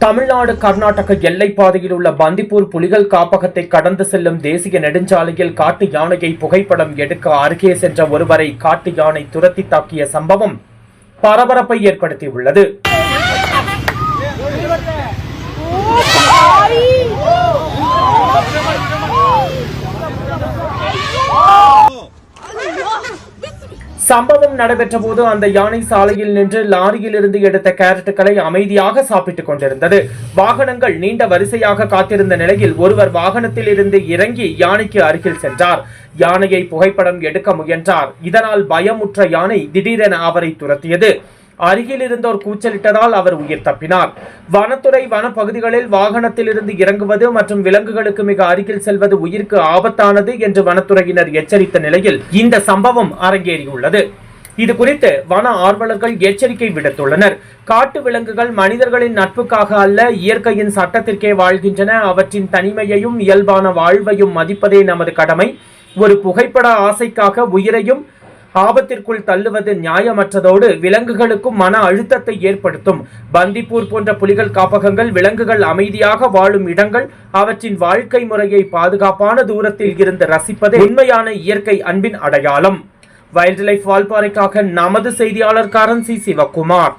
தமிழ்நாடு கர்நாடக எல்லை பாதையில் உள்ள பந்திப்பூர் புலிகள் காப்பகத்தை கடந்து செல்லும் தேசிய நெடுஞ்சாலையில் காட்டு யானையை புகைப்படம் எடுக்க அருகே சென்ற ஒருவரை காட்டு யானை துரத்தி தாக்கிய சம்பவம் பரபரப்பை ஏற்படுத்தியுள்ளது. சம்பவம் நடைபெற்ற போது அந்த யானை சாலையில் நின்று லாரியில் இருந்து எடுத்த கேரட்டுகளை அமைதியாக சாப்பிட்டுக் கொண்டிருந்தது. வாகனங்கள் நீண்ட வரிசையாக காத்திருந்த நிலையில் ஒருவர் வாகனத்தில் இருந்து இறங்கி யானைக்கு அருகில் சென்றார். யானையை புகைப்படம் எடுக்க முயன்றார். இதனால் பயமுற்ற யானை திடீரென அவரை துரத்தியது. அருகில் இருந்தோர் கூச்சலிட்டதால் அவர் உயிர் தப்பினார். வனத்துறை வனப்பகுதிகளில் வாகனத்தில் இருந்து இறங்குவது மற்றும் விலங்குகளுக்கு மிக அருகில் செல்வது உயிருக்கு ஆபத்தானது என்று வனத்துறையினர் எச்சரித்த நிலையில் இந்த சம்பவம் அரங்கேறியுள்ளது. இது குறித்து வன ஆர்வலர்கள் எச்சரிக்கை விடுத்துள்ளனர். காட்டு விலங்குகள் மனிதர்களின் நட்புக்காக அல்ல, இயற்கையின் சட்டத்திற்கே வாழ்கின்றன. அவற்றின் தனிமையையும் இயல்பான வாழ்வையும் மதிப்பதே நமது கடமை. ஒரு புகைப்பட ஆசைக்காக உயிரையும் ஆபத்திற்குள் தள்ளுவது நியாயமற்றதோடு விலங்குகளுக்கும் மன அழுத்தத்தை ஏற்படுத்தும். பந்திப்பூர் போன்ற புலிகள் காப்பகங்கள் விலங்குகள் அமைதியாக வாழும் இடங்கள். அவற்றின் வாழ்க்கை முறையை பாதுகாப்பான தூரத்தில் இருந்து ரசிப்பதே உண்மையான இயற்கை அன்பின் அடையாளம். வைல்ட் லைஃப் வால்பாறைக்காக நமது செய்தியாளர் காரன் சி. சிவகுமார்.